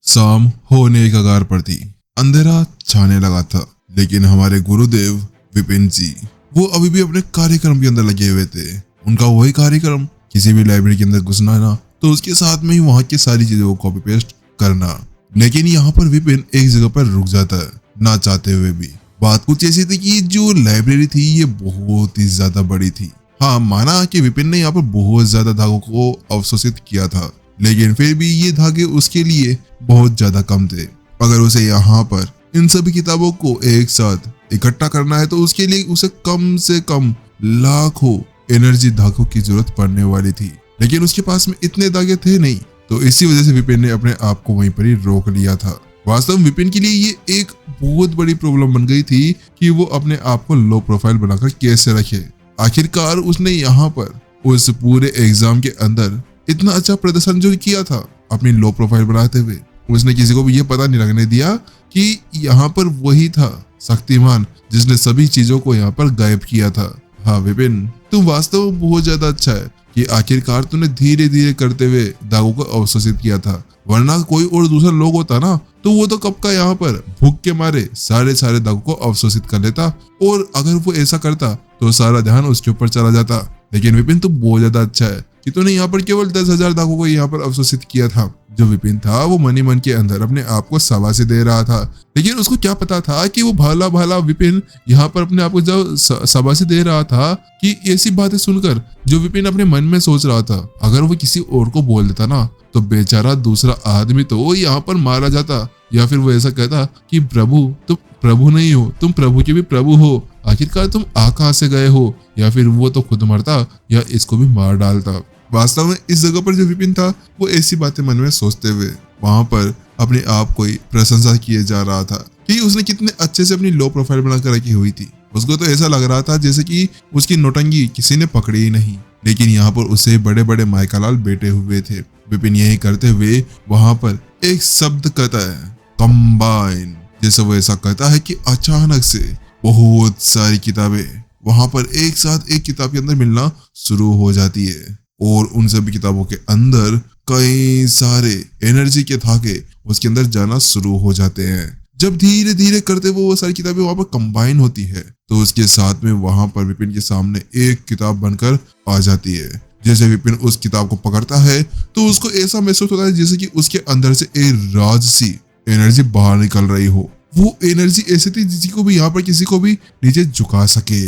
शाम होने की कगार पर थी। अंधेरा छाने लगा था, लेकिन हमारे गुरुदेव विपिन जी वो अभी भी अपने कार्यक्रम के अंदर लगे हुए थे। उनका वही कार्यक्रम, किसी भी लाइब्रेरी के अंदर घुसना ना तो उसके साथ में ही वहां की सारी चीजों को कॉपी पेस्ट करना। लेकिन यहाँ पर विपिन एक जगह पर रुक जाता है, ना चाहते हुए भी। बात कुछ ऐसी थी कि जो लाइब्रेरी थी ये बहुत ही ज्यादा बड़ी थी। हाँ, माना कि विपिन ने यहाँ पर बहुत ज्यादा धागों को अवशोषित किया था, लेकिन फिर भी ये धागे उसके लिए बहुत ज्यादा कम थे। अगर उसे यहाँ पर इन सभी किताबों को एक साथ इकट्ठा करना है तो उसके लिए उसे कम से कम लाखों एनर्जी धागों की जरूरत पड़ने वाली थी। लेकिन उसके पास में इतने धागे थे नहीं, तो इसी वजह से विपिन ने अपने आप को वहीं पर ही रोक लिया था। वास्तव में विपिन के लिए ये एक बहुत बड़ी प्रॉब्लम बन गई थी कि वो अपने आप को लो प्रोफाइल बनाकर कैसे रखे। आखिरकार उसने यहाँ पर उस पूरे एग्जाम के अंदर इतना अच्छा प्रदर्शन जो किया था अपनी लो प्रोफाइल बनाते हुए, उसने किसी को भी ये पता नहीं लगने दिया कि यहाँ पर वही था शक्तिमान जिसने सभी चीजों को यहाँ पर गायब किया था। हाँ विपिन, तुम वास्तव में बहुत ज्यादा अच्छा है कि आखिरकार तूने धीरे धीरे करते हुए दागों को अवशोषित किया था, वरना कोई और दूसरा लोग होता ना तो वो तो कब का यहाँ पर भूख के मारे सारे दागों को अवशोषित कर लेता, और अगर वो ऐसा करता तो सारा ध्यान उसके ऊपर चला जाता। लेकिन विपिन तू बहुत ज्यादा अच्छा है कि तूने यहाँ पर केवल 10,000 दागों को यहाँ पर अवशोषित किया था। जो विपिन था वो मन ही मन के अंदर अपने आप को शाबाशी दे रहा था, लेकिन उसको क्या पता था कि वो भाला भाला विपिन यहाँ पर अपने आप को जब शाबाशी दे रहा था कि ऐसी बातें सुनकर जो विपिन अपने मन में सोच रहा था, अगर वो किसी और को बोल देता ना तो बेचारा दूसरा आदमी तो यहाँ पर मारा जाता, या फिर वो ऐसा कहता कि प्रभु तुम प्रभु नहीं हो, तुम प्रभु के भी प्रभु हो, आखिरकार तुम आकाश से गए हो, या फिर वो तो खुद मरता या इसको भी मार डालता। वास्तव में इस जगह पर जो विपिन था वो ऐसी बातें मन में सोचते हुए वहां पर अपने आप को ही प्रशंसा किए जा रहा था कि उसने कितने अच्छे से अपनी लो प्रोफाइल बनाकर रखी हुई थी। उसको तो ऐसा लग रहा था जैसे कि उसकी नौटंकी किसी ने पकड़ी ही नहीं, लेकिन यहाँ पर उसे बड़े बड़े माइकालाल बैठे हुए थे। विपिन यही करते हुए वहां पर एक शब्द कहता है, कंबाइन। जैसे वो ऐसा कहता है कि अचानक से बहुत सारी किताबें वहां पर एक साथ एक किताब के अंदर मिलना शुरू हो जाती है, और उन सभी किताबों के अंदर कई सारे एनर्जी के धागे उसके अंदर जाना शुरू हो जाते हैं। जब धीरे धीरे करते वो सारी किताबें वहां पर कंबाइन होती है तो उसके साथ में वहां पर विपिन के सामने एक किताब बनकर आ जाती है। जैसे विपिन उस किताब को पकड़ता है तो उसको ऐसा महसूस होता है जैसे कि उसके अंदर से एक राजसी एनर्जी बाहर निकल रही हो। वो एनर्जी ऐसी थी जिसको भी यहाँ पर किसी को भी नीचे झुका सके।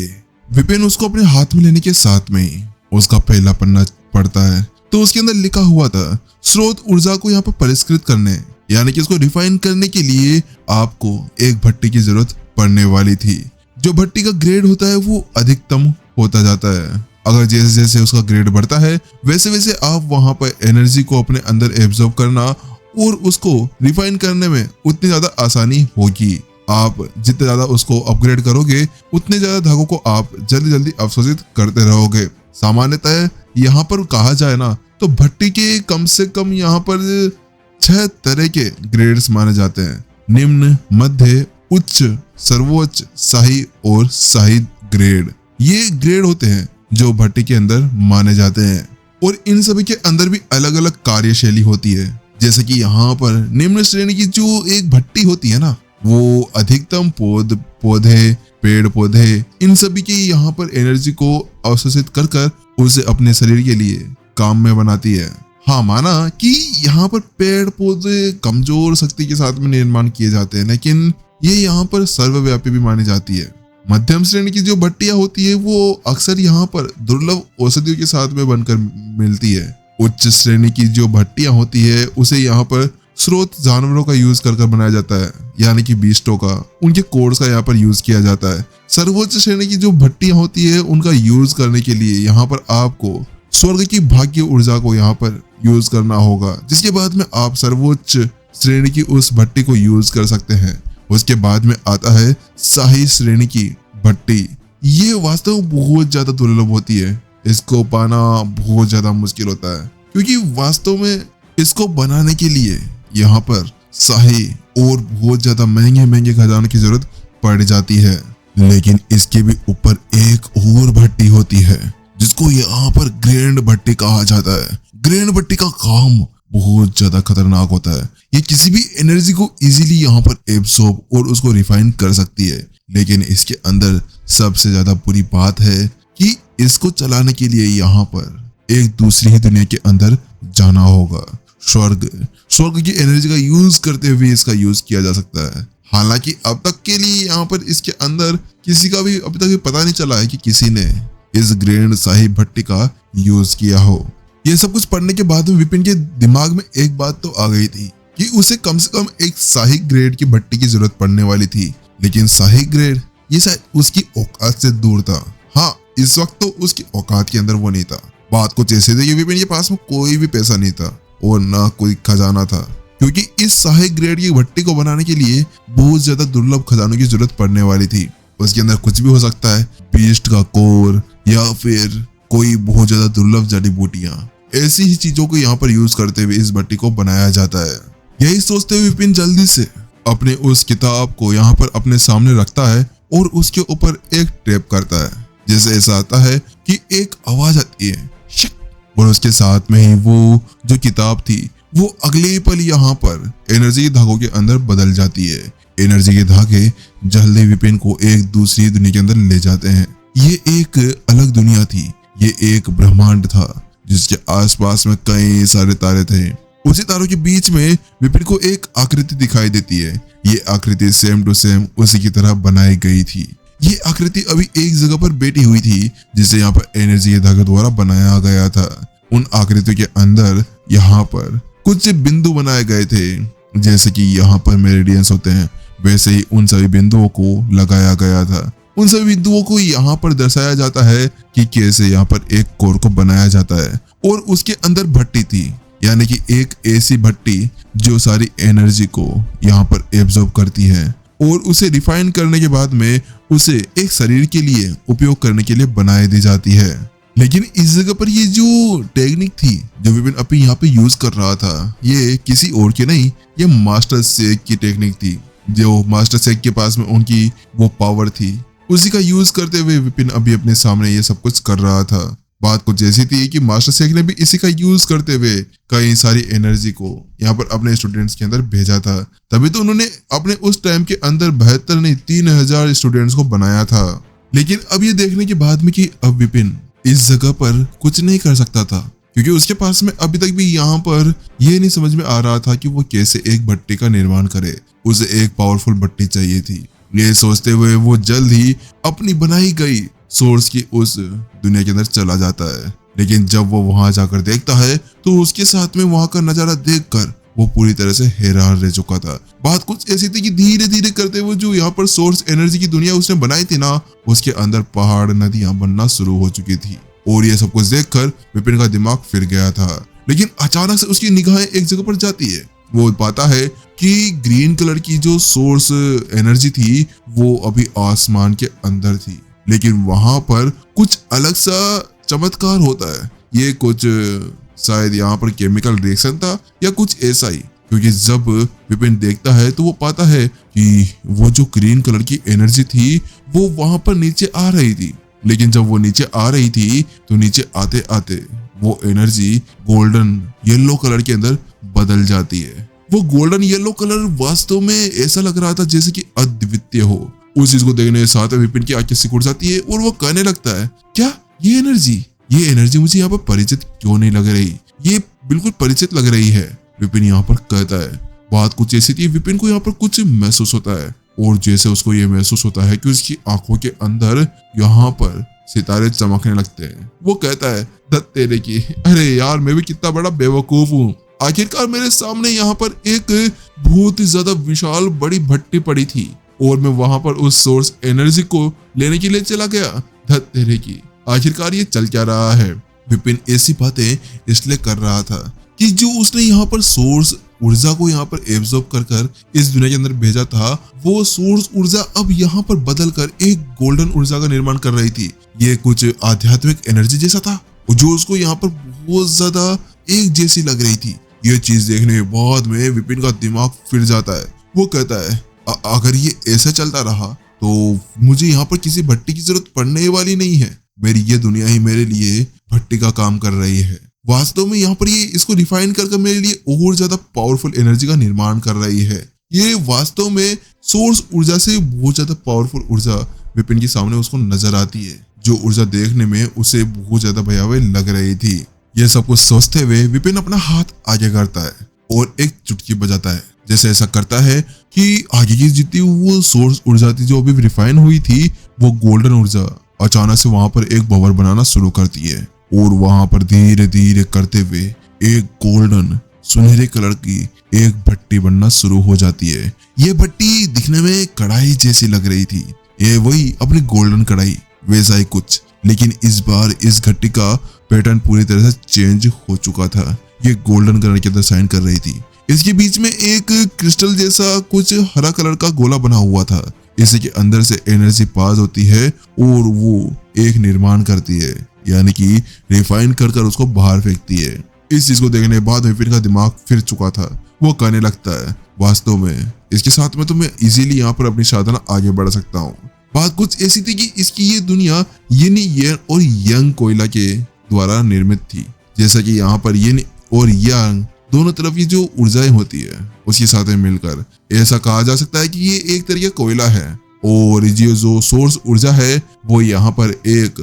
विपिन उसको अपने हाथ में लेने के साथ में ही उसका पहला पन्ना पढ़ता है तो उसके अंदर लिखा हुआ था, स्रोत ऊर्जा को यहाँ पर परिष्कृत करने यानी कि इसको रिफाइन करने के लिए आपको एक भट्टी की जरूरत पड़ने वाली थी। जो भट्टी का ग्रेड होता है वो अधिकतम होता जाता है। अगर जैसे जैसे उसका ग्रेड बढ़ता है वैसे वैसे आप वहां पर एनर्जी को अपने अंदर एब्जॉर्ब करना और उसको रिफाइन करने में उतनी ज्यादा आसानी होगी। आप जितने ज्यादा उसको अपग्रेड करोगे उतने ज्यादा धागों को आप जल्दी जल्दी अवशोषित करते रहोगे। सामान्यतः यहाँ पर कहा जाए ना तो भट्टी के कम से कम यहाँ पर 6 तरह के ग्रेड्स माने जाते हैं, निम्न, मध्य, उच्च, सर्वोच्च, शाही और शाही ग्रेड। ये ग्रेड होते हैं जो भट्टी के अंदर माने जाते हैं, और इन सभी के अंदर भी अलग अलग कार्यशैली होती है। जैसे कि यहाँ पर निम्न श्रेणी की जो एक भट्टी होती है ना वो अधिकतम पौधे पेड़ पौधे इन सभी की यहाँ पर एनर्जी को अवशोषित कर कर उसे अपने शरीर के लिए काम में बनाती है। हाँ, माना कि यहाँ पर पेड़ पौधे कमजोर शक्ति के साथ में निर्माण किए जाते हैं, लेकिन ये यहाँ पर सर्वव्यापी भी मानी जाती है। मध्यम श्रेणी की जो भट्टियां होती है वो अक्सर यहाँ पर दुर्लभ औषधियों के साथ में बनकर मिलती है। उच्च श्रेणी की जो भट्टियां होती है उसे यहाँ पर स्रोत जानवरों का यूज कर बनाया जाता है, यानी कि बीस्टों का, उनके कोड्स का यहाँ पर यूज किया जाता है। सर्वोच्च श्रेणी की जो भट्टियां होती है उनका यूज करने के लिए यहाँ पर आपको स्वर्ग की भाग्य ऊर्जा को यहाँ पर यूज करना होगा, जिसके बाद में आप सर्वोच्च श्रेणी की उस भट्टी को यूज कर सकते हैं। उसके बाद में आता है शाही श्रेणी की भट्टी। ये वास्तव में बहुत ज्यादा दुर्लभ होती है, इसको पाना बहुत ज्यादा मुश्किल होता है क्योंकि वास्तव में इसको बनाने के लिए यहाँ पर शाही और बहुत ज्यादा महंगे महंगे खजानों की जरूरत पड़ जाती है। लेकिन इसके भी ऊपर एक और भट्टी होती है जिसको यहाँ पर ग्रैंड भट्टी कहा जाता है। ग्रैंड भट्टी का काम बहुत ज्यादा खतरनाक होता है। ये किसी भी एनर्जी को इजीली यहाँ पर एब्सॉर्ब और उसको रिफाइन कर सकती है। लेकिन इसके अंदर सबसे ज्यादा बुरी बात है कि इसको चलाने के लिए यहाँ पर एक दूसरी ही दुनिया के अंदर जाना होगा। स्वर्ग की एनर्जी का यूज करते हुए इसका यूज किया जा सकता है। हालांकि अब तक के लिए यहाँ पर इसके अंदर किसी का भी अभी तक ये पता नहीं चला है कि किसी ने इस ग्रैंड शाही भट्टी का यूज किया हो। ये सब कुछ पढ़ने के बाद में विपिन के दिमाग में एक बात तो आ गई थी कि उसे कम से कम एक शाही ग्रेड की भट्टी की जरूरत पड़ने वाली थी। लेकिन शाही ग्रेड ये शायद उसकी औकात से दूर था। हाँ, इस वक्त तो उसकी औकात के अंदर वो नहीं था। बात कुछ ऐसे थी कि विपिन के पास में कोई भी पैसा नहीं था और ना कोई खजाना था, क्योंकि इस शाही ग्रेड की भट्टी को बनाने के लिए बहुत ज्यादा दुर्लभ खजानों की जरूरत पड़ने वाली थी। उसके अंदर कुछ भी हो सकता है, बीस्ट का कोर या फिर कोई बहुत ज्यादा दुर्लभ जड़ी बूटियां, ऐसी ही चीजों को यहाँ पर यूज करते हुए इस भट्टी को बनाया जाता है। यही सोचते हुए विपिन जल्दी से अपने उस किताब को यहाँ पर अपने सामने रखता है और उसके ऊपर एक टैप करता है। जैसे ऐसा आता है कि एक आवाज आती है शक, और उसके साथ में ही वो जो किताब थी वो अगले ही पल यहाँ पर एनर्जी के धागों के अंदर बदल जाती है। एनर्जी के धागे जल्दी विपिन को एक दूसरी दुनिया के अंदर ले जाते हैं। ये एक अलग दुनिया थी। ये एक ब्रह्मांड था जिसके आसपास में कई सारे तारे थे। उसी तारों के बीच में विपिन को एक आकृति दिखाई देती है। ये आकृति सेम टू सेम उसी की तरह बनाई गई थी। ये आकृति अभी एक जगह पर बैठी हुई थी जिसे यहाँ पर एनर्जी के धागे द्वारा बनाया गया था। उन आकृतियों के अंदर यहाँ पर कुछ बिंदु बनाए गए थे। जैसे कि यहाँ पर मेरिडियंस होते हैं, वैसे ही उन सभी बिंदुओं को लगाया गया था। उन सभी बिंदुओं को यहाँ पर दर्शाया जाता है कि कैसे यहाँ पर एक कोर को बनाया जाता है। और उसके अंदर भट्टी थी, यानी कि एक ऐसी भट्टी जो सारी एनर्जी को यहाँ पर एब्जॉर्ब करती है और उसे रिफाइन करने के बाद में उसे एक शरीर के लिए उपयोग करने के लिए बनाई दी जाती है। लेकिन इस जगह पर ये जो टेक्निक थी जो विपिन अभी यहाँ पे यूज कर रहा था, ये किसी और की नहीं, ये मास्टर शेख की टेक्निक थी। जो मास्टर शेख के पास में उनकी वो पावर थी, उसी का यूज करते हुए विपिन अभी अपने सामने ये सब कुछ कर रहा था। बात कुछ ऐसी थी कि मास्टर शेख ने भी इसी का यूज करते हुए कई सारी एनर्जी को यहाँ पर अपने स्टूडेंट्स के अंदर भेजा था। तभी तो उन्होंने अपने उस टाइम के अंदर 72 नहीं 3000 स्टूडेंट्स को बनाया था। लेकिन अब ये देखने के बाद में कि अब विपिन इस जगह पर कुछ नहीं कर सकता था, क्योंकि उसके पास में अभी तक भी यहाँ पर ये नहीं समझ में आ रहा था कि वो कैसे एक भट्टी का निर्माण करे। उसे एक पावरफुल भट्टी चाहिए थी। ये सोचते हुए वो जल्द ही अपनी बनाई गई सोर्स की उस दुनिया के अंदर चला जाता है। लेकिन जब वो वहां जाकर देखता है तो उसके साथ में वहां का नजारा देखकर वो पूरी तरह से हैरान रह चुका था। बात कुछ ऐसी थी कि धीरे धीरे करते हुए जो यहाँ पर सोर्स एनर्जी की दुनिया उसने बनाई थी ना, उसके अंदर पहाड़ नदियां बनना शुरू हो चुकी थी। और ये सब कुछ देखकर विपिन का दिमाग फिर गया था। लेकिन अचानक से उसकी निगाहें एक जगह पर जाती है। वो पाता है कि ग्रीन कलर की जो सोर्स एनर्जी थी वो अभी आसमान के अंदर थी, लेकिन वहां पर कुछ अलग सा चमत्कार होता है। ये कुछ शायद यहाँ पर केमिकल रिएक्शन था या कुछ ऐसा ही, क्योंकि जब विपिन देखता है तो वो पाता है कि वो जो ग्रीन कलर की एनर्जी थी वो वहां पर नीचे आ रही थी। लेकिन जब वो नीचे आ रही थी तो नीचे आते आते वो एनर्जी गोल्डन येलो कलर के अंदर बदल जाती है। वो गोल्डन येलो कलर वास्तव में ऐसा लग रहा था जैसे कि अद्वितीय हो। उस चीज को देखने के साथ विपिन की आंखें सिकुड़ जाती है और वो कहने लगता है, क्या ये एनर्जी मुझे यहाँ पर परिचित क्यों नहीं लग रही? ये बिल्कुल परिचित लग रही है, विपिन यहाँ पर कहता है। बात कुछ ऐसी थी, विपिन को यहाँ पर कुछ महसूस होता है और जैसे उसको ये महसूस होता है कि उसकी आंखों के अंदर यहाँ पर सितारे चमकने लगते हैं। वो कहता है, दत्त तेरे की, अरे यार मैं भी कितना बड़ा बेवकूफ हूँ। आखिरकार मेरे सामने यहाँ पर एक बहुत ही ज्यादा विशाल बड़ी भट्टी पड़ी थी और मैं वहां पर उस सोर्स एनर्जी को लेने के लिए चला गया। धत तेरे की, आखिरकार ये चल क्या रहा है? विपिन ऐसी बातें इसलिए कर रहा था कि जो उसने यहाँ पर सोर्स ऊर्जा को यहाँ पर एब्जॉर्ब कर इस दुनिया के अंदर भेजा था, वो सोर्स ऊर्जा अब यहाँ पर बदल कर एक गोल्डन ऊर्जा का निर्माण कर रही थी। ये कुछ आध्यात्मिक एनर्जी जैसा था जो उसको यहाँ पर बहुत ज्यादा एक जैसी लग रही थी। ये चीज देखने के बाद में विपिन का दिमाग फिर जाता है। वो कहता है, अगर ये ऐसा चलता रहा तो मुझे यहाँ पर किसी भट्टी की जरूरत पड़ने वाली नहीं है। मेरी ये दुनिया ही मेरे लिए भट्टी का काम कर रही है। वास्तव में यहाँ पर ये इसको रिफाइन कर मेरे लिए और ज्यादा पावरफुल एनर्जी का निर्माण कर रही है। ये वास्तव में सोर्स ऊर्जा से बहुत ज्यादा पावरफुल ऊर्जा विपिन के सामने उसको नजर आती है, जो ऊर्जा देखने में उसे बहुत ज्यादा भयावह लग रही थी। यह सब कुछ सोचते हुए विपिन अपना हाथ आगे करता है और एक चुटकी बजाता है। जैसे ऐसा करता है कि आगे की जितनी वो सोर्स ऊर्जा थी जो अभी रिफाइन हुई थी, वो गोल्डन ऊर्जा अचानक से वहां पर एक भंवर बनाना शुरू करती है और वहां पर धीरे धीरे करते हुए एक गोल्डन सुनहरे कलर की एक भट्टी बनना शुरू हो जाती है। ये भट्टी दिखने में कढ़ाई जैसी लग रही थी, ये वही अपनी गोल्डन कढ़ाई वैसा ही कुछ, लेकिन इस बार इस घट्टी का पैटर्न पूरी तरह से चेंज हो चुका था। ये गोल्डन कलर के अंदर शाइन कर रही थी। इसके बीच में एक क्रिस्टल जैसा कुछ हरा कलर का गोला बना हुआ था। इसी के अंदर से एनर्जी पास होती है और वो एक निर्माण करती है, यानी कि रिफाइन कर उसको बाहर फेंकती है। इस चीज को देखने के बाद विपिन का दिमाग फिर चुका था। वो कहने लगता है, वास्तव में इसके साथ में तो मैं इजीली यहाँ पर अपनी साधना आगे बढ़ा सकता हूँ। बात कुछ ऐसी थी कि इसकी ये दुनिया यिन यांग और यंग कोयला के द्वारा निर्मित थी। जैसा कि यहाँ पर यिन और यांग दोनों तरफ की जो ऊर्जाएं होती है उसके साथ में मिलकर ऐसा कहा जा सकता है कि ये एक तरह का कोयला है, और ये जो सोर्स ऊर्जा है वो यहाँ पर एक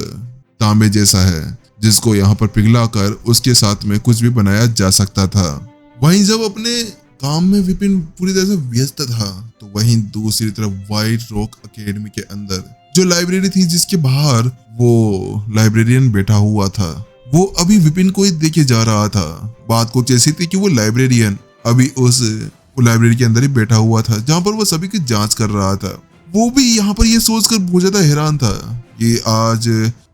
तांबे जैसा है, जिसको यहाँ पर पिघलाकर उसके साथ में कुछ भी बनाया जा सकता था। वहीं जब अपने काम में विपिन पूरी तरह से व्यस्त था, तो वहीं दूसरी तरफ व्हाइट रॉक एकेडमी के अंदर जो लाइब्रेरी थी, जिसके बाहर वो लाइब्रेरियन बैठा हुआ था, वो अभी विपिन को ही देखे जा रहा था। बात कुछ ऐसी थी कि वो लाइब्रेरियन अभी उस लाइब्रेरी के अंदर ही बैठा हुआ था, जहाँ पर वो सभी की जांच कर रहा था। वो भी यहाँ पर ये सोचकर बहुत ज्यादा हैरान था कि आज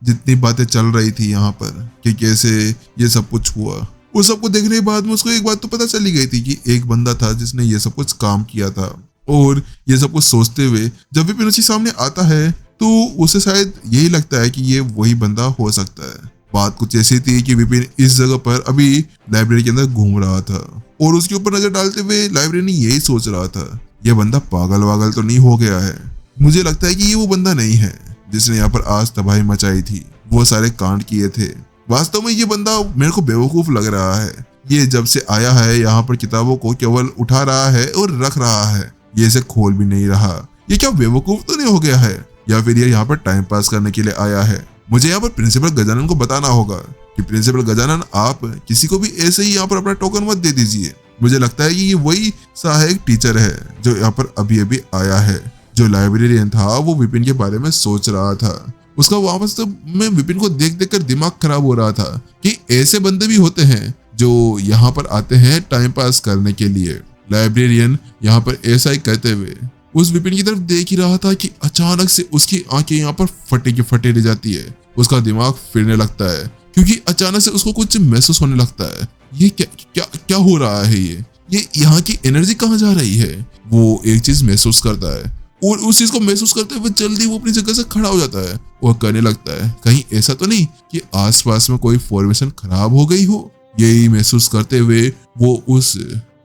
जितनी बातें चल रही थी यहाँ पर कि कैसे ये सब कुछ हुआ, उस सबको देखने के बाद में उसको एक बात तो पता चली गई थी कि एक बंदा था जिसने ये सब कुछ काम किया था। और ये सब कुछ सोचते हुए जब विपिन उसके सामने आता है तो उसे शायद यही लगता है कि ये वही बंदा हो सकता है। बात कुछ ऐसी थी कि विपिन इस जगह पर अभी लाइब्रेरी के अंदर घूम रहा था और उसके ऊपर नजर डालते हुए लाइब्रेरी यही सोच रहा था, यह बंदा पागल वागल तो नहीं हो गया है। मुझे लगता है कि ये वो बंदा नहीं है जिसने यहाँ पर आज तबाही मचाई थी, वो सारे कांड किए थे। वास्तव में ये बंदा मेरे को बेवकूफ लग रहा है। ये जब से आया है यहाँ पर किताबों को केवल उठा रहा है और रख रहा है, ये इसे खोल भी नहीं रहा। ये क्या बेवकूफ तो नहीं हो गया है, या फिर ये यहाँ पर टाइम पास करने के लिए आया है? मुझे यहाँ पर प्रिंसिपल गजानन को बताना होगा कि प्रिंसिपल गजानन, आप किसी को भी ऐसे ही यहाँ पर अपना टोकन मत दे दीजिए। मुझे लगता है कि ये वही सहायक टीचर है जो यहाँ पर अभी अभी आया है। जो लाइब्रेरियन था वो विपिन के बारे में सोच रहा था। उसका वापस तो मैं विपिन को देख देख कर दिमाग खराब हो रहा था कि ऐसे बंदे भी होते हैं जो यहाँ पर आते हैं टाइम पास करने के लिए। लाइब्रेरियन यहाँ पर ऐसा ही कहते हुए उस विपिन की तरफ देख ही रहा था कि अचानक से उसकी आंखें यहाँ पर फटे की फटे रह जाती है। उसका दिमाग फिरने लगता है क्योंकि अचानक से उसको कुछ महसूस होने लगता है। ये क्या क्या क्या हो रहा है? ये यहाँ की एनर्जी कहाँ जा रही है? वो एक चीज महसूस करता है और उस चीज को महसूस करते हुए जल्दी वो अपनी जगह से खड़ा हो जाता है और कहने लगता है, कहीं ऐसा तो नहीं कि आसपास में कोई फॉर्मेशन खराब हो गई हो? यही महसूस करते हुए वो उस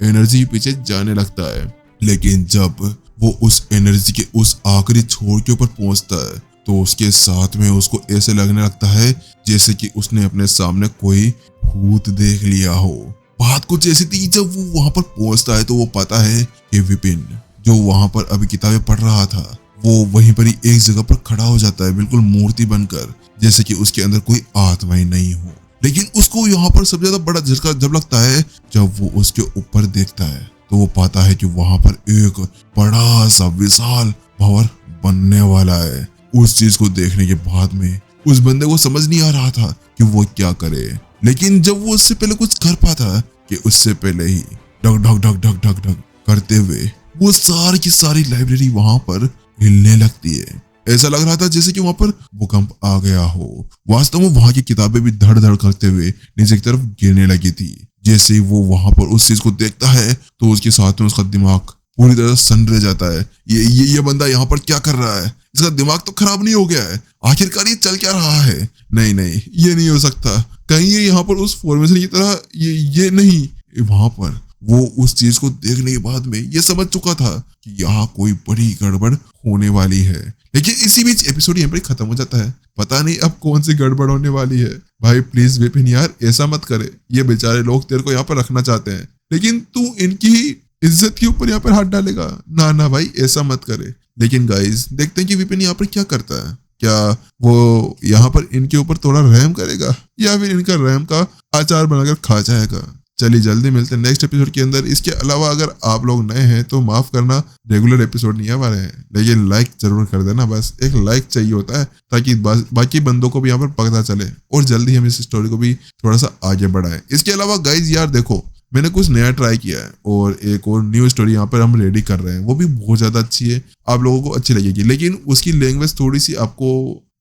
एनर्जी के पीछे जाने लगता है। लेकिन जब वो उस एनर्जी के उस आखिरी छोर के ऊपर पहुंचता है तो उसके साथ में उसको ऐसे लगने लगता है जैसे कि उसने अपने सामने कोई भूत देख लिया हो। बात कुछ ऐसी थी, जब वो वहां पर पहुंचता है तो वो पाता है कि विपिन जो वहां पर अभी किताबें पढ़ रहा था वो वहीं पर ही एक जगह पर खड़ा हो जाता है, बिल्कुल मूर्ति बनकर, जैसे कि उसके अंदर कोई आत्मा ही नहीं हो। लेकिन उसको यहाँ पर सबसे ज्यादा बड़ा झटका जब लगता है जब वो उसके ऊपर देखता है तो वो पाता है कि वहां पर एक बड़ा सा विशाल भंवर बनने वाला है। उस चीज को देखने के बाद में उस बंदे को समझ नहीं आ रहा था कि वो क्या करे। लेकिन जब वो उससे पहले कुछ कर पाता कि उससे पहले ही ढक ढक ढक ढक ढक ढक करते हुए वो सारी की सारी लाइब्रेरी वहां पर हिलने लगती है। ऐसा लग रहा था जैसे कि वहां पर भूकंप आ गया हो। वास्तव में वहां की किताबें भी धड़ धड़ करते हुए नीचे की तरफ गिरने लगी थी। जैसे ही वो वहां पर उस चीज को देखता है तो उसके साथ में उसका दिमाग पूरी तरह सन रह जाता है। ये बंदा यहाँ पर क्या कर रहा है? इसका दिमाग तो खराब नहीं हो गया है? आखिरकार ये चल क्या रहा है? नहीं नहीं, ये नहीं हो सकता। कहीं ये यहाँ पर उस फॉर्मेशन की तरह ये नहीं। वहां पर वो उस चीज को देखने के बाद में ये समझ चुका था कि यहाँ कोई बड़ी गड़बड़ होने वाली है। लेकिन इसी बीच एपिसोड यहाँ पर खत्म हो जाता है। पता नहीं अब कौन सी गड़बड़ होने वाली है। भाई प्लीज विपिन यार ऐसा मत करे, ये बेचारे लोग तेरे को यहाँ पर रखना चाहते हैं, लेकिन तू इनकी इज्जत के ऊपर यहाँ पर हाथ डालेगा। ना ना भाई ऐसा मत करे। लेकिन गाइस देखते हैं कि विपिन यहाँ पर क्या करता है। क्या वो यहाँ पर इनके ऊपर थोड़ा रहम करेगा या फिर इनका रहम का अचार बनाकर खा जाएगा। चलिए जल्दी मिलते हैं नेक्स्ट एपिसोड के अंदर। इसके अलावा अगर आप लोग नए हैं तो माफ करना, रेगुलर एपिसोड नहीं आ पा रहे हैं, लेकिन लाइक जरूर कर देना। बस एक लाइक चाहिए होता है ताकि बाकी बंदों को भी यहाँ पर पता चले और जल्दी हम इस स्टोरी को भी थोड़ा सा आगे बढ़ाएं। इसके अलावा गाइज यार देखो, मैंने कुछ नया ट्राई किया है और एक और न्यू स्टोरी यहाँ पर हम रेडी कर रहे हैं, वो भी बहुत ज्यादा अच्छी है, आप लोगों को अच्छी लगेगी, लेकिन उसकी लैंग्वेज थोड़ी सी आपको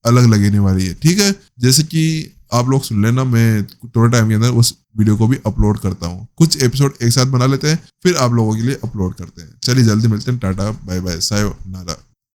अलग लगने वाली है। ठीक है, जैसे कि आप लोग सुन लेना, मैं थोड़ा टाइम के अंदर उस वीडियो को भी अपलोड करता हूँ। कुछ एपिसोड एक साथ बना लेते हैं फिर आप लोगों के लिए अपलोड करते हैं। चलिए जल्दी मिलते हैं, टाटा बाय बाय सायोनारा।